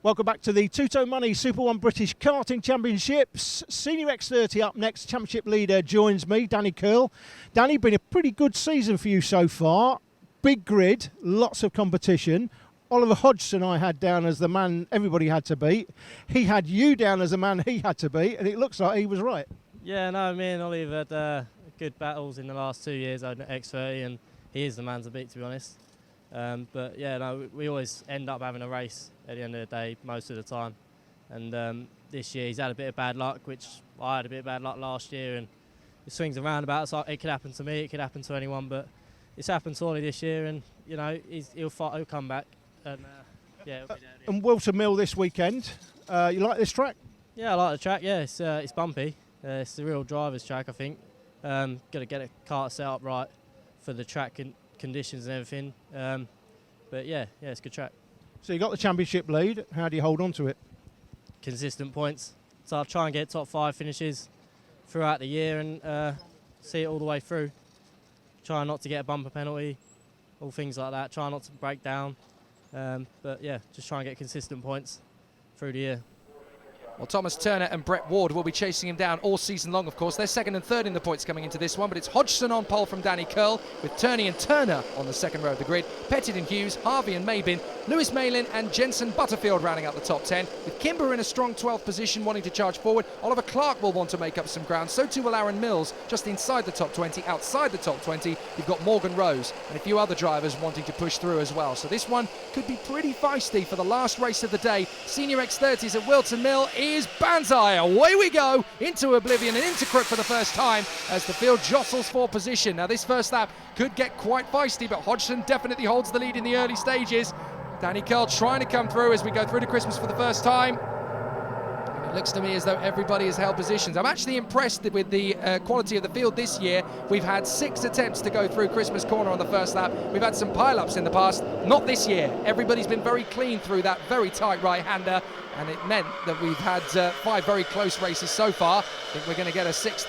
Welcome back to the Two-Tone Money Super 1 British Karting Championships. Snr X30 up next. Championship leader joins me, Danny Curl. Danny, been a pretty good season for you so far. Big grid, lots of competition. Oliver Hodgson I had down as the man everybody had to beat. He had you down as the man he had to beat, and it looks like he was right. Yeah, no, me and Ollie have had good battles in the last 2 years on X30, and he is the man to beat, to be honest. But yeah, no, we always end up having a race at the end of the day most of the time. And this year he's had a bit of bad luck, which I had a bit of bad luck last year, and it swings and roundabouts. So it could happen to me, it could happen to anyone, but it's happened to Ollie this year, and you know he'll come back. And yeah, it'll be there. And Whilton Mill this weekend. You like this track? Yeah, I like the track. Yeah, it's bumpy. It's the real driver's track, I think. Got to get a kart set up right for the track conditions and everything. But yeah, it's a good track. So you got the championship lead. How do you hold on to it? Consistent points. So I'll try and get top 5 finishes throughout the year and see it all the way through. Try not to get a bumper penalty, all things like that. Try not to break down. But yeah, just try and get consistent points through the year. Well, Thomas Turner and Brett Ward will be chasing him down all season long, of course. They're second and third in the points coming into this one, but it's Hodgson on pole from Danny Curl, with Turney and Turner on the second row of the grid. Pettit and Hughes, Harvey and Mabin, Lewis Malin and Jensen Butterfield rounding out the top 10, with Kimber in a strong 12th position wanting to charge forward. Oliver Clark will want to make up some ground, so too will Aaron Mills, just inside the top 20. Outside the top 20, you've got Morgan Rose and a few other drivers wanting to push through as well. So this one could be pretty feisty for the last race of the day. Snr X30s at Whilton Mill is Banzai. Away we go into oblivion and into Crook for the first time as the field jostles for position. Now this first lap could get quite feisty, but Hodgson definitely holds the lead in the early stages. Danny Curl trying to come through as we go through to Christmas for the first time. And it looks to me as though everybody has held positions. I'm actually impressed with the quality of the field this year. We've had 6 attempts to go through Christmas corner on the first lap. We've had some pile-ups in the past, not this year. Everybody's been very clean through that very tight right-hander, and it meant that we've had 5 very close races so far. I think we're going to get a 6th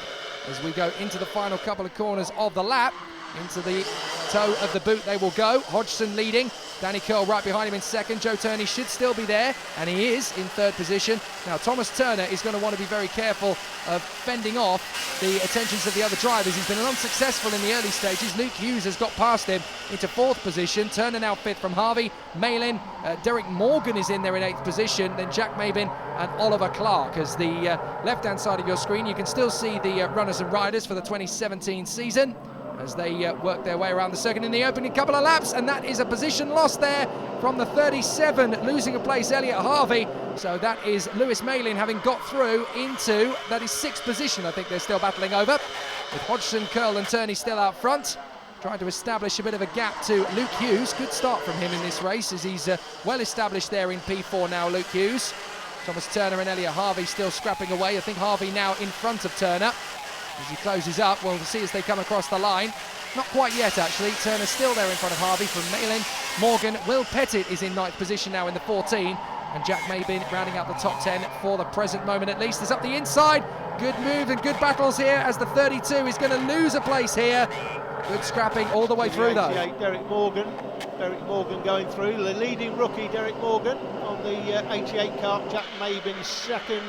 as we go into the final couple of corners of the lap. Into the toe of the boot they will go. Hodgson leading. Danny Curl right behind him in second. Joe Turney should still be there, and he is in third position. Now Thomas Turner is going to want to be very careful of fending off the attentions of the other drivers. He's been unsuccessful in the early stages. Luke Hughes has got past him into 4th position. Turner now 5th from Harvey. Malin, Derek Morgan is in there in 8th position. Then Jack Mabin and Oliver Clark. As the left-hand side of your screen, you can still see the runners and riders for the 2017 season as they work their way around the circuit in the opening couple of laps, and that is a position lost there from the 37, losing a place, Elliot Harvey. So that is Lewis Malin having got through into, that is 6th position, I think they're still battling over, with Hodgson, Curl and Turney still out front, trying to establish a bit of a gap to Luke Hughes. Good start from him in this race as he's well established there in P4 now, Luke Hughes. Thomas Turner and Elliot Harvey still scrapping away. I think Harvey now in front of Turner. As he closes up, we'll see as they come across the line. Not quite yet, actually. Turner's still there in front of Harvey from Malin. Morgan, Will Pettit is in 9th position now in the 14. And Jack Mabin rounding out the top 10 for the present moment at least. Is up the inside. Good move and good battles here as the 32 is going to lose a place here. Good scrapping all the way through, though. Derek Morgan going through. The leading rookie, Derek Morgan, on the 88 kart. Jack Mabin second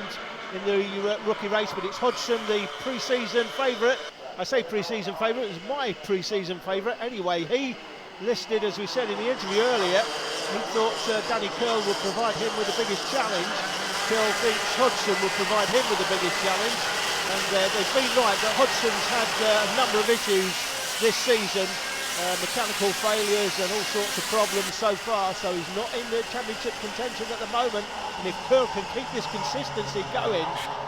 in the rookie race, but it's Hodgson, the pre-season favourite. I say pre-season favourite, it was my pre-season favourite. Anyway, he listed, as we said in the interview earlier, he thought Danny Curl would provide him with the biggest challenge. Curl thinks Hodgson would provide him with the biggest challenge, and they've been right, but Hodgson's had a number of issues this season, mechanical failures and all sorts of problems so far, so he's not in the championship contention at the moment. And if Curl can keep this consistency going,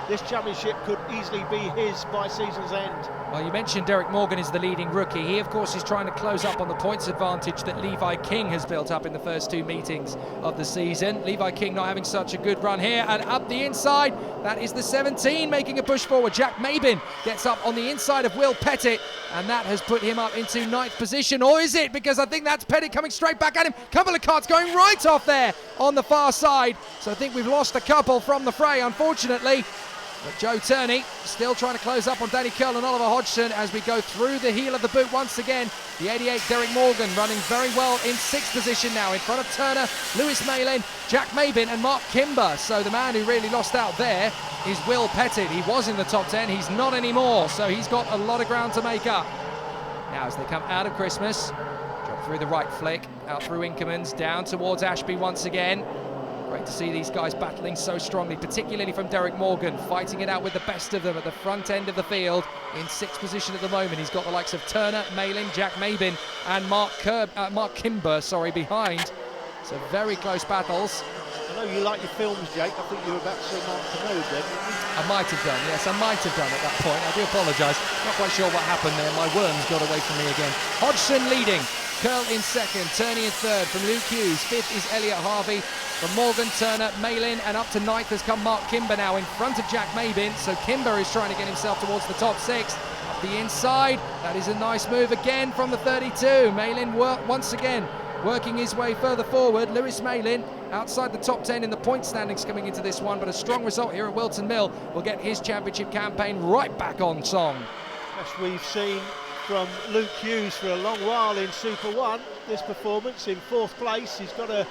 this championship could easily be his by season's end. Well, you mentioned Derek Morgan is the leading rookie. He, of course, is trying to close up on the points advantage that Levi King has built up in the first 2 meetings of the season. Levi King not having such a good run here, and up the inside, that is the 17 making a push forward. Jack Mabin gets up on the inside of Will Pettit, and that has put him up into 9th position. Or is it? Because I think that's Pettit coming straight back at him. Couple of karts going right off there on the far side. So I think we've lost a couple from the fray, unfortunately. But Joe Turney still trying to close up on Danny Curl and Oliver Hodgson as we go through the heel of the boot once again. The 88 Derek Morgan running very well in 6th position now in front of Turner, Lewis Malin, Jack Mabin and Mark Kimber. So the man who really lost out there is Will Pettit. He was in the top 10, he's not anymore, so he's got a lot of ground to make up. Now as they come out of Christmas, drop through the right flick, out through Inkermans, down towards Ashby once again. Great to see these guys battling so strongly, particularly from Derek Morgan, fighting it out with the best of them at the front end of the field. In 6th position at the moment, he's got the likes of Turner, Malin, Jack Mabin and Mark Kimber behind. So very close battles. I know you like your films, Jake. I think you were about to say Mark Commode then. I might have done, yes, I might have done at that point. I do apologise. Not quite sure what happened there. My worms got away from me again. Hodgson leading. Curl in 2nd, Turney in 3rd from Luke Hughes. 5th is Elliot Harvey. From Morgan, Turner, Malin, and up to 9th has come Mark Kimber now in front of Jack Mabin. So Kimber is trying to get himself towards the top 6. Up the inside, that is a nice move again from the 32. Malin once again working his way further forward. Lewis Malin outside the top 10 in the point standings coming into this one, but a strong result here at Whilton Mill will get his championship campaign right back on song. As we've seen from Luke Hughes for a long while in Super 1, this performance in 4th place, he's got a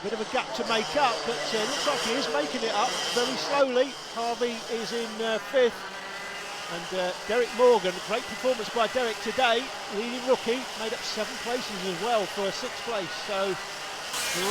bit of a gap to make up, but looks like he is making it up very slowly. Harvey is in 5th, and Derek Morgan, great performance by Derek today, leading rookie, made up 7 places as well for a 6th place, so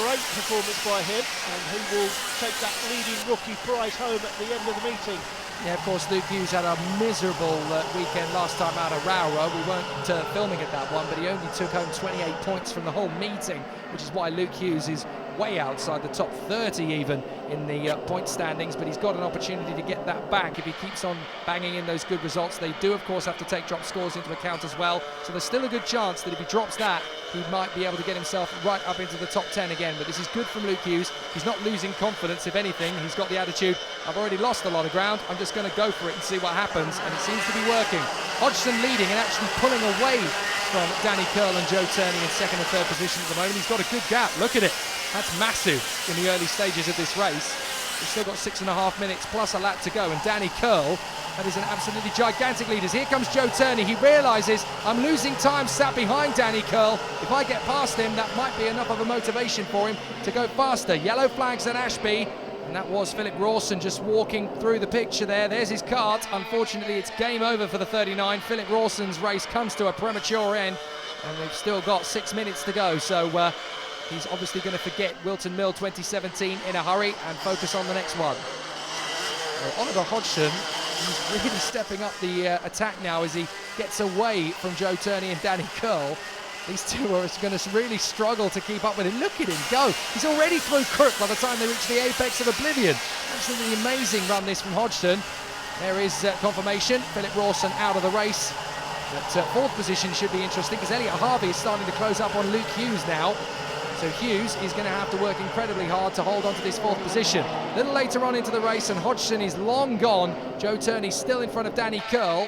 great performance by him, and he will take that leading rookie prize home at the end of the meeting. Yeah, of course, Luke Hughes had a miserable weekend last time out of Rowra. We weren't filming at that one, but he only took home 28 points from the whole meeting, which is why Luke Hughes is way outside the top 30 even in the point standings, but he's got an opportunity to get that back if he keeps on banging in those good results. They do, of course, have to take drop scores into account as well, so there's still a good chance that if he drops that, he might be able to get himself right up into the top 10 again. But this is good from Luke Hughes. He's not losing confidence. If anything, he's got the attitude, I've already lost a lot of ground, I'm just going to go for it and see what happens, and it seems to be working. Hodgson leading and actually pulling away from Danny Curl and Joe Turney in 2nd and 3rd position at the moment. He's got a good gap, look at it. That's massive in the early stages of this race. We've still got 6.5 minutes plus a lap to go, and Danny Curl, that is an absolutely gigantic lead. As here comes Joe Turney, he realises I'm losing time sat behind Danny Curl. If I get past him, that might be enough of a motivation for him to go faster. Yellow flags at Ashby, and that was Philip Rawson just walking through the picture there. There's his kart. Unfortunately, it's game over for the 39. Philip Rawson's race comes to a premature end, and we've still got 6 minutes to go, so he's obviously going to forget Whilton Mill 2017 in a hurry and focus on the next one. Well, Oliver Hodgson, he's really stepping up the attack now as he gets away from Joe Turney and Danny Curl. These two are going to really struggle to keep up with him. Look at him go. He's already through Crook by the time they reach the apex of Oblivion. Absolutely amazing run this from Hodgson. There is confirmation. Philip Rawson out of the race. But 4th position should be interesting because Elliot Harvey is starting to close up on Luke Hughes now. So Hughes is going to have to work incredibly hard to hold on to this 4th position. A little later on into the race, and Hodgson is long gone. Joe Turney still in front of Danny Curl.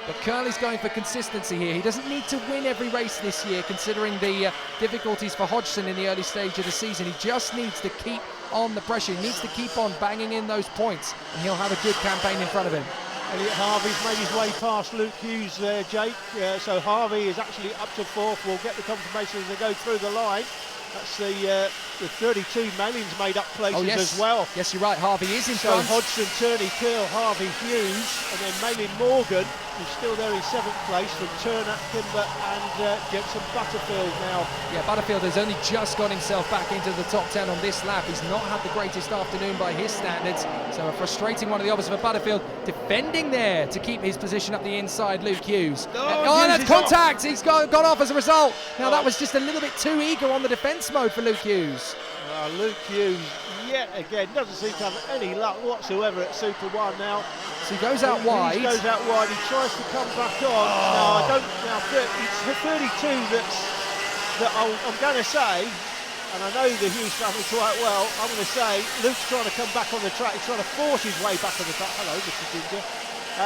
But Curl is going for consistency here. He doesn't need to win every race this year, considering the difficulties for Hodgson in the early stage of the season. He just needs to keep on the pressure. He needs to keep on banging in those points, and he'll have a good campaign in front of him. Elliot Harvey's made his way past Luke Hughes there, Jake. So Harvey is actually up to 4th. We'll get the confirmation as they go through the line. That's the 32 Malin's made up places as well. Yes, you're right. Harvey is in front. So Hodgson, Turney, Curl, Harvey, Hughes, and then Malin Morgan, who's still there in 7th place, from Turner, Kimber and Jensen Butterfield now. Yeah, Butterfield has only just got himself back into the top 10 on this lap. He's not had the greatest afternoon by his standards, so a frustrating one of the opposite for Butterfield. Defending there to keep his position up the inside, Luke Hughes. Oh, that's contact! He's got off as a result. Now that was just a little bit too eager on the defence mode for Luke Hughes. Luke Hughes, yet again, doesn't seem to have any luck whatsoever at Super 1 now. So he goes out wide. He goes out wide, he tries to come back on. It's the 32 that I'm going to say, and I know the Hughes family quite well, I'm going to say Luke's trying to come back on the track. He's trying to force his way back on the track. Hello, Mr. Ginger.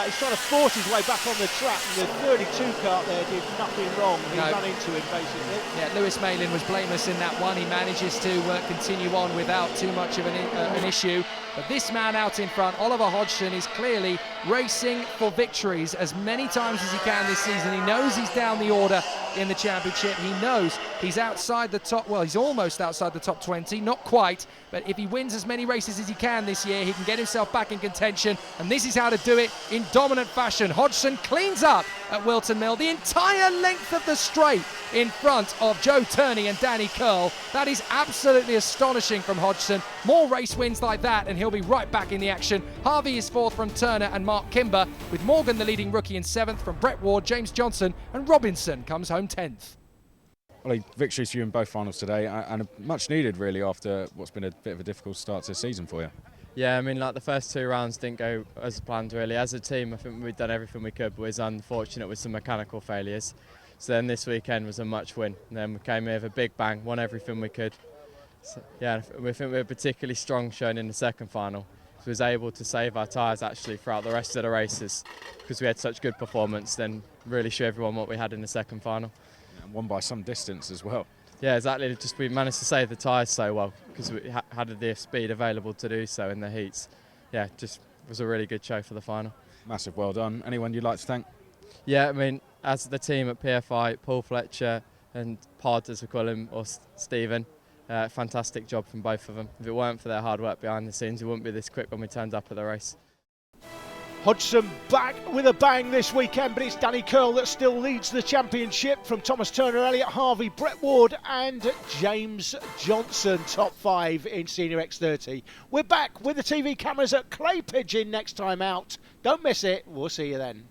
He's trying to force his way back on the track, and the 32 kart there did nothing wrong. He ran into him, basically. Yeah, Lewis Malin was blameless in that one. He manages to continue on without too much of an issue. But this man out in front, Oliver Hodgson, is clearly racing for victories as many times as he can this season. He knows he's down the order in the championship. He knows he's outside the top, well, he's almost outside the top 20, not quite. But if he wins as many races as he can this year, he can get himself back in contention. And this is how to do it in dominant fashion. Hodgson cleans up at Whilton Mill the entire length of the straight in front of Joe Turney and Danny Curl. That is absolutely astonishing from Hodgson. More race wins like that and he'll be right back in the action. Harvey is fourth from Turner and Mark Kimber, with Morgan the leading rookie in seventh from Brett Ward, James Johnson, and Robinson comes home 10th. Well, victories for you in both finals today, and much needed really after what's been a bit of a difficult start to the season for you. Yeah, I mean, like the first 2 rounds didn't go as planned really. As a team, I think we've done everything we could, but we was unfortunate with some mechanical failures. So then this weekend was a much win. And then we came here with a big bang, won everything we could. So, yeah, we think we were particularly strong showing in the second final. So we was able to save our tyres actually throughout the rest of the races because we had such good performance, then really show everyone what we had in the second final. And won by some distance as well. Yeah, exactly. Just we managed to save the tyres so well because we had the speed available to do so in the heats. Yeah, just was a really good show for the final. Massive well done. Anyone you'd like to thank? Yeah, I mean, as the team at PFI, Paul Fletcher and Pod, as we call him, or Stephen, fantastic job from both of them. If it weren't for their hard work behind the scenes, we wouldn't be this quick when we turned up at the race. Hodgson back with a bang this weekend, but it's Danny Curl that still leads the championship from Thomas Turner, Elliot Harvey, Brett Ward and James Johnson, top 5 in Snr X30. We're back with the TV cameras at Clay Pigeon next time out. Don't miss it. We'll see you then.